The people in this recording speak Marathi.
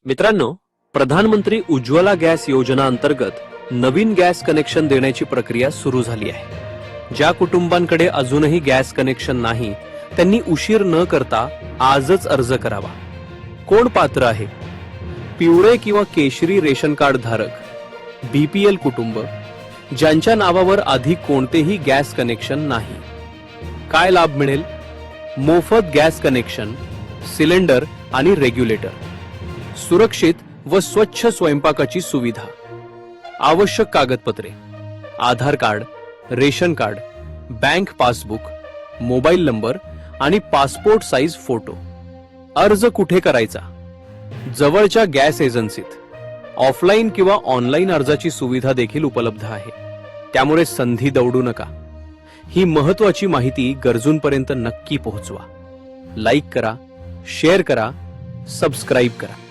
मित्रांनो, प्रधानमंत्री उज्ज्वला गॅस योजना अंतर्गत नवीन गॅस कनेक्शन देण्याची प्रक्रिया सुरू झाली आहे। ज्या कुटुंबांकडे अजूनही गॅस कनेक्शन नाही त्यांनी उशीर न करता आजच अर्ज करावा। कोण पात्र आहे? पिवळे किंवा केशरी रेशन कार्ड धारक, बीपीएल कुटुंब, ज्यांच्या नावावर आधी कोणतेही गॅस कनेक्शन नाही। काय लाभ मिळेल? मोफत गॅस कनेक्शन, सिलेंडर आणि रेग्युलेटर, सुरक्षित व स्वच्छ स्वयंपाकाची सुविधा। आवश्यक कागदपत्रे: Aadhaar card, ration card, bank passbook, mobile number आणि पासपोर्ट साइज फोटो। अर्ज कुठे करायचा? जवळच्या गॅस एजन्सीत। ऑफलाईन किंवा ऑनलाईन अर्जाची सुविधा देखील उपलब्ध आहे, त्यामुळे संधी दवडू नका। ही महत्त्वाची माहिती गरजूंपर्यंत नक्की पोहोचवा। लाईक करा, शेअर करा, सबस्क्राइब करा।